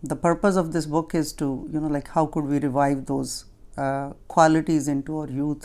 the purpose of this book is to like how could we revive those qualities into our youth।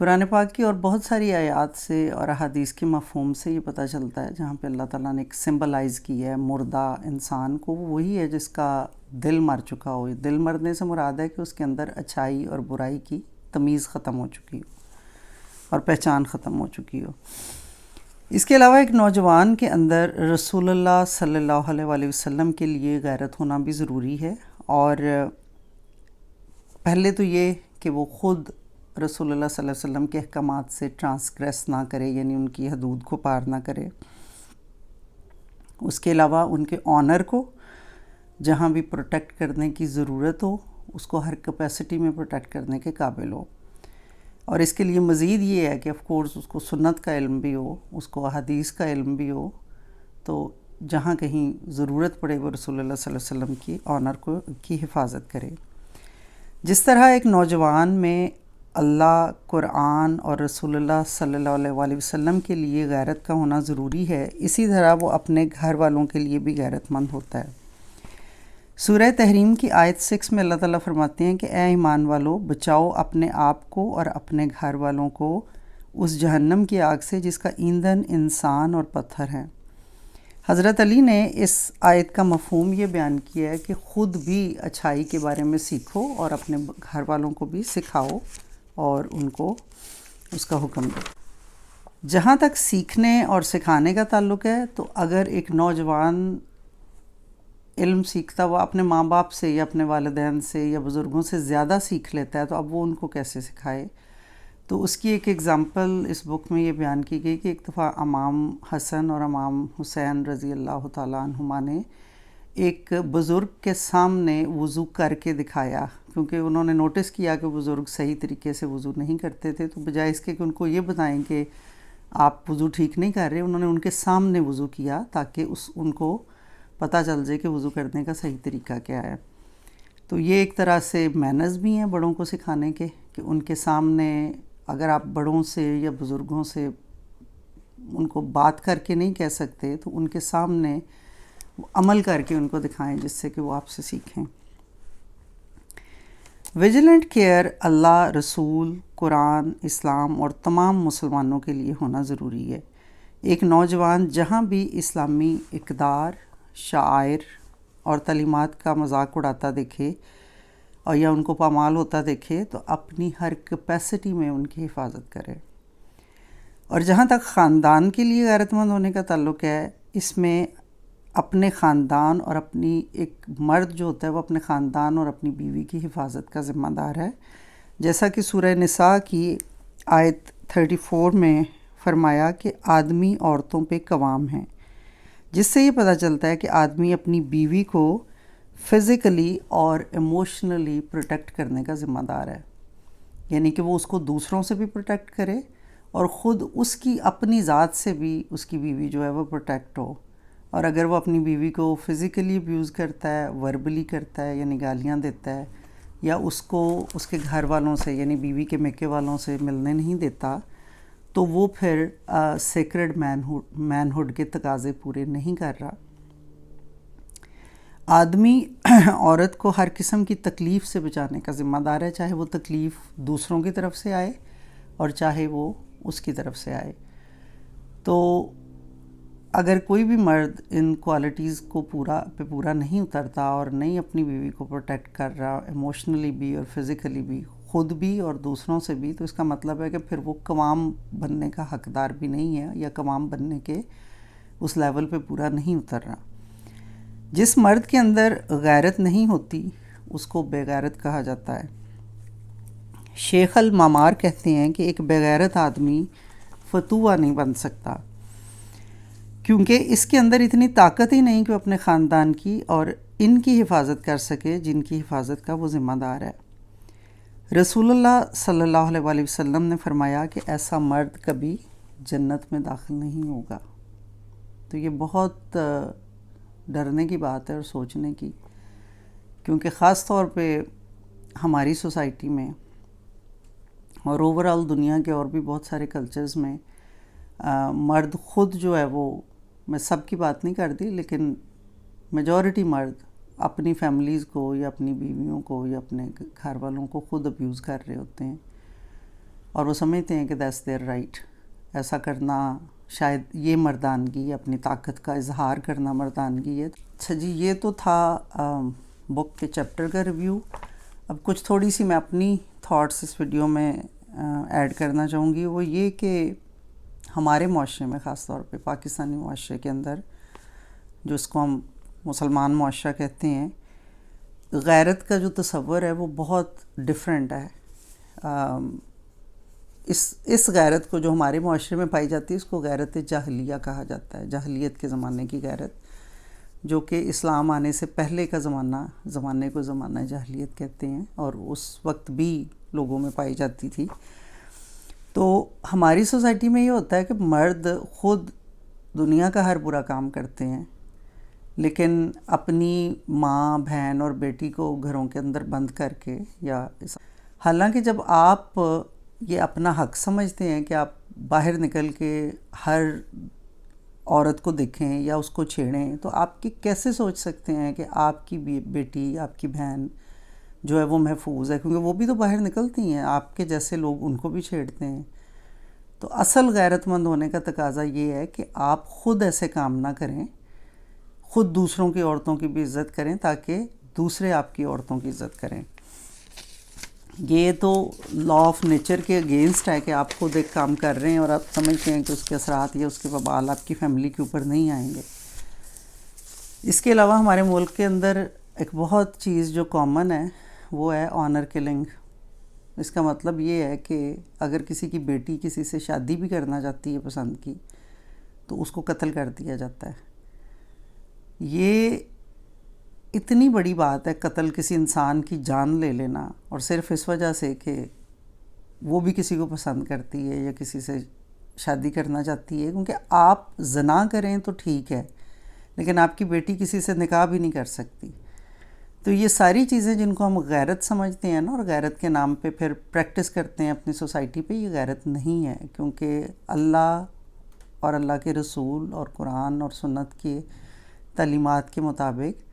قرآن پاک کی اور بہت ساری آیات سے اور احادیث کے مفہوم سے یہ پتہ چلتا ہے، جہاں پہ اللہ تعالیٰ نے ایک سمبلائز کی ہے مردہ انسان کو، وہی ہے جس کا دل مر چکا ہو۔ دل مرنے سے مراد ہے کہ اس کے اندر اچھائی اور برائی کی تمیز ختم ہو چکی ہو اور پہچان ختم ہو چکی ہو۔ اس کے علاوہ ایک نوجوان کے اندر رسول اللہ صلی اللہ علیہ وآلہ وسلم کے لیے غیرت ہونا بھی ضروری ہے، اور پہلے تو یہ کہ وہ خود رسول اللہ صلی اللہ علیہ وسلم کے احکامات سے ٹرانسگریس نہ کرے، یعنی ان کی حدود کو پار نہ کرے۔ اس کے علاوہ ان کے آنر کو جہاں بھی پروٹیکٹ کرنے کی ضرورت ہو، اس کو ہر کیپیسٹی میں پروٹیکٹ کرنے کے قابل ہو۔ اور اس کے لیے مزید یہ ہے کہ آف کورس اس کو سنت کا علم بھی ہو، اس کو احادیث کا علم بھی ہو، تو جہاں کہیں ضرورت پڑے وہ رسول اللہ صلی اللہ علیہ وسلم کی آنر کی حفاظت کرے۔ جس طرح ایک نوجوان میں اللہ، قرآن اور رسول اللہ صلی اللہ علیہ وآلہ وسلم کے لیے غیرت کا ہونا ضروری ہے، اسی طرح وہ اپنے گھر والوں کے لیے بھی غیرت مند ہوتا ہے۔ سورہ تحریم کی آیت 6 میں اللہ تعالیٰ فرماتے ہیں کہ اے ایمان والو، بچاؤ اپنے آپ کو اور اپنے گھر والوں کو اس جہنم کی آگ سے جس کا ایندھن انسان اور پتھر ہیں۔ حضرت علی نے اس آیت کا مفہوم یہ بیان کیا ہے کہ خود بھی اچھائی کے بارے میں سیکھو اور اپنے گھر والوں کو بھی سکھاؤ اور ان کو اس کا حکم دو۔ جہاں تک سیکھنے اور سکھانے کا تعلق ہے، تو اگر ایک نوجوان علم سیکھتا ہوا اپنے ماں باپ سے یا اپنے والدین سے یا بزرگوں سے زیادہ سیکھ لیتا ہے، تو اب وہ ان کو کیسے سکھائے؟ تو اس کی ایک ایگزامپل اس بک میں یہ بیان کی گئی کہ ایک دفعہ امام حسن اور امام حسین رضی اللہ تعالیٰ عنہما نے ایک بزرگ کے سامنے وضو کر کے دکھایا، کیونکہ انہوں نے نوٹس کیا کہ بزرگ صحیح طریقے سے وضو نہیں کرتے تھے، تو بجائے اس کے کہ ان کو یہ بتائیں کہ آپ وضو ٹھیک نہیں کر رہے، انہوں نے ان کے سامنے وضو کیا تاکہ ان کو پتہ چل جائے کہ وضو کرنے کا صحیح طریقہ کیا ہے۔ تو یہ ایک طرح سے مینرز بھی ہیں بڑوں کو سکھانے کے، کہ ان کے سامنے اگر آپ بڑوں سے یا بزرگوں سے ان کو بات کر کے نہیں کہہ سکتے، تو ان کے سامنے عمل کر کے ان کو دکھائیں جس سے کہ وہ آپ سے سیکھیں۔ ویجیلنٹ کیئر اللہ، رسول، قرآن، اسلام اور تمام مسلمانوں کے لیے ہونا ضروری ہے۔ ایک نوجوان جہاں بھی اسلامی اقدار، شعائر اور تعلیمات کا مذاق اڑاتا دیکھے اور یا ان کو پامال ہوتا دیکھے، تو اپنی ہر کیپیسٹی میں ان کی حفاظت کرے۔ اور جہاں تک خاندان کے لیے غیرت مند ہونے کا تعلق ہے، اس میں اپنے خاندان اور اپنی ایک مرد جو ہوتا ہے وہ اپنے خاندان اور اپنی بیوی کی حفاظت کا ذمہ دار ہے، جیسا کہ سورہ نساء کی آیت 34 میں فرمایا کہ آدمی عورتوں پہ قوام ہیں، جس سے یہ پتہ چلتا ہے کہ آدمی اپنی بیوی کو فزیکلی اور ایموشنلی پروٹیکٹ کرنے کا ذمہ دار ہے، یعنی کہ وہ اس کو دوسروں سے بھی پروٹیکٹ کرے اور خود اس کی اپنی ذات سے بھی اس کی بیوی جو ہے وہ پروٹیکٹ ہو۔ اور اگر وہ اپنی بیوی کو فزیکلی ابیوز کرتا ہے، وربلی کرتا ہے یعنی گالیاں دیتا ہے، یا اس کو اس کے گھر والوں سے یعنی بیوی کے میکے والوں سے ملنے نہیں دیتا، تو وہ پھر سیکرڈ مین ہوڈ کے تقاضے پورے نہیں کر رہا۔ آدمی عورت کو ہر قسم کی تکلیف سے بچانے کا ذمہ دار ہے، چاہے وہ تکلیف دوسروں کی طرف سے آئے اور چاہے وہ اس کی طرف سے آئے۔ تو اگر کوئی بھی مرد ان کوالٹیز کو پورا نہیں اترتا اور نہیں اپنی بیوی کو پروٹیکٹ کر رہا، ایموشنلی بھی اور فزیکلی بھی، خود بھی اور دوسروں سے بھی، تو اس کا مطلب ہے کہ پھر وہ قوام بننے کا حقدار بھی نہیں ہے، یا قوام بننے کے اس لیول پہ پورا نہیں اتر رہا۔ جس مرد کے اندر غیرت نہیں ہوتی اس کو بے غیرت کہا جاتا ہے۔ شیخ المامار کہتے ہیں کہ ایک بے غیرت آدمی فتوہ نہیں بن سکتا، کیونکہ اس کے اندر اتنی طاقت ہی نہیں کہ وہ اپنے خاندان کی اور ان کی حفاظت کر سکے جن کی حفاظت کا وہ ذمہ دار ہے۔ رسول اللہ صلی اللہ علیہ وآلہ وسلم نے فرمایا کہ ایسا مرد کبھی جنت میں داخل نہیں ہوگا۔ تو یہ بہت ڈرنے کی بات ہے اور سوچنے کی، کیونکہ خاص طور پہ ہماری سوسائٹی میں اور اوورآل دنیا کے اور بھی بہت سارے کلچرز میں مرد خود جو ہے وہ، میں سب کی بات نہیں کرتی لیکن میجورٹی مرد اپنی فیملیز کو یا اپنی بیویوں کو یا اپنے گھر والوں کو خود ابیوز کر رہے ہوتے ہیں، اور وہ سمجھتے ہیں کہ دیٹس دیئر رائٹ. ایسا کرنا شاید یہ مردانگی، اپنی طاقت کا اظہار کرنا مردانگی ہے. اچھا جی، یہ تو تھا بک کے چیپٹر کا ریویو. اب کچھ تھوڑی سی میں اپنی تھاٹس اس ویڈیو میں ایڈ کرنا چاہوں گی. وہ یہ کہ ہمارے معاشرے میں، خاص طور پہ پاکستانی معاشرے کے اندر، جو اس کو ہم مسلمان معاشرہ کہتے ہیں، غیرت کا جو تصور ہے وہ بہت ڈیفرنٹ ہے. اس غیرت کو جو ہمارے معاشرے میں پائی جاتی ہے اس کو غیرت جاہلیہ کہا جاتا ہے. جاہلیت کے زمانے کی غیرت، جو کہ اسلام آنے سے پہلے کا زمانے کو زمانہ جاہلیت کہتے ہیں، اور اس وقت بھی لوگوں میں پائی جاتی تھی. تو ہماری سوسائٹی میں یہ ہوتا ہے کہ مرد خود دنیا کا ہر برا کام کرتے ہیں، لیکن اپنی ماں، بہن اور بیٹی کو گھروں کے اندر بند کر کے، حالانکہ جب آپ یہ اپنا حق سمجھتے ہیں کہ آپ باہر نکل کے ہر عورت کو دیکھیں یا اس کو چھیڑیں، تو آپ کیسے سوچ سکتے ہیں کہ آپ کی بیٹی، آپ کی بہن جو ہے وہ محفوظ ہے؟ کیونکہ وہ بھی تو باہر نکلتی ہیں، آپ کے جیسے لوگ ان کو بھی چھیڑتے ہیں. تو اصل غیرت مند ہونے کا تقاضا یہ ہے کہ آپ خود ایسے کام نہ کریں، خود دوسروں کی عورتوں کی بھی عزت کریں تاکہ دوسرے آپ کی عورتوں کی عزت کریں. یہ تو لا آف نیچر کے اگینسٹ ہے کہ آپ خود ایک کام کر رہے ہیں اور آپ سمجھتے ہیں کہ اس کے اثرات یا اس کے وبال آپ کی فیملی کے اوپر نہیں آئیں گے. اس کے علاوہ ہمارے ملک کے اندر ایک بہت چیز جو کامن ہے وہ ہے آنر کلنگ. اس کا مطلب یہ ہے کہ اگر کسی کی بیٹی کسی سے شادی بھی کرنا چاہتی ہے پسند کی، تو اس کو قتل کر دیا جاتا ہے. یہ اتنی بڑی بات ہے، قتل، کسی انسان کی جان لے لینا، اور صرف اس وجہ سے کہ وہ بھی کسی کو پسند کرتی ہے یا کسی سے شادی کرنا چاہتی ہے. کیونکہ آپ زنا کریں تو ٹھیک ہے، لیکن آپ کی بیٹی کسی سے نکاح بھی نہیں کر سکتی. تو یہ ساری چیزیں جن کو ہم غیرت سمجھتے ہیں نا، اور غیرت کے نام پہ پھر پریکٹس کرتے ہیں اپنی سوسائٹی پہ، یہ غیرت نہیں ہے. کیونکہ اللہ اور اللہ کے رسول اور قرآن اور سنت کے تعلیمات کے مطابق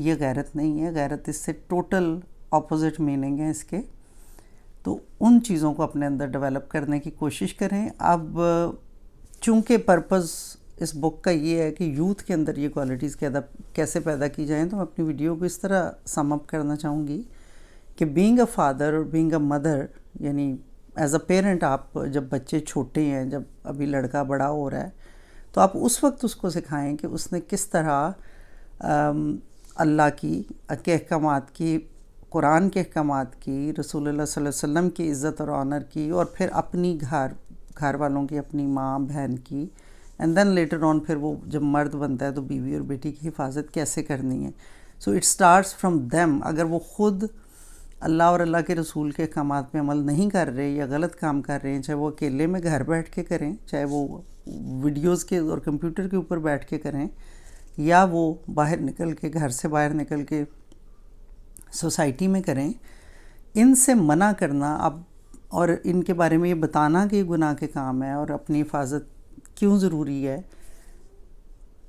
یہ غیرت نہیں ہے. غیرت اس سے ٹوٹل اپوزٹ میننگ ہے اس کے. تو ان چیزوں کو اپنے اندر ڈیولپ کرنے کی کوشش کریں. اب چونکہ پرپز اس بک کا یہ ہے کہ یوتھ کے اندر یہ کوالٹیز کیسے پیدا کی جائیں، تو میں اپنی ویڈیو کو اس طرح سم اپ کرنا چاہوں گی کہ بینگ اے فادر اور بینگ اے مدر، یعنی ایز اے پیرنٹ، آپ جب بچے چھوٹے ہیں، جب ابھی لڑکا بڑا ہو رہا ہے، تو آپ اس وقت اس کو سکھائیں کہ اس نے کس طرح اللہ کی احکامات کی، قرآن کے احکامات کی، رسول اللہ صلی اللہ علیہ وسلم کی عزت اور آنر کی، اور پھر اپنی گھر والوں کی، اپنی ماں بہن کی، اینڈ دین لیٹر آن پھر وہ جب مرد بنتا ہے تو بیوی اور بیٹی کی حفاظت کیسے کرنی ہے. So it starts from them. اگر وہ خود اللہ اور اللہ کے رسول کے احکامات پہ عمل نہیں کر رہے یا غلط کام کر رہے ہیں، چاہے وہ اکیلے میں گھر بیٹھ کے کریں، چاہے وہ ویڈیوز کے اور کمپیوٹر کے اوپر بیٹھ کے کریں، یا وہ باہر نکل کے، گھر سے باہر نکل کے سوسائٹی میں کریں، ان سے منع کرنا اب، اور ان کے بارے میں یہ بتانا کہ یہ گناہ کے کام ہے اور اپنی حفاظت کیوں ضروری ہے،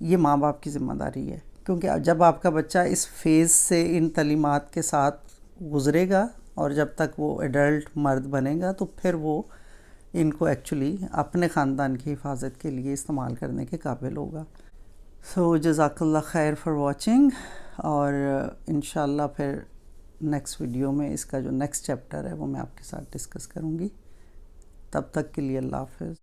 یہ ماں باپ کی ذمہ داری ہے. کیونکہ جب آپ کا بچہ اس فیز سے ان تعلیمات کے ساتھ گزرے گا، اور جب تک وہ ایڈلٹ مرد بنے گا، تو پھر وہ ان کو ایکچولی اپنے خاندان کی حفاظت کے لیے استعمال کرنے کے قابل ہوگا. سو جزاک اللہ خیر فار واچنگ، اور انشاءاللہ پھر نیکسٹ ویڈیو میں اس کا جو نیکسٹ چیپٹر ہے وہ میں آپ کے ساتھ ڈسکس کروں گی. تب تک کے لیے اللہ حافظ.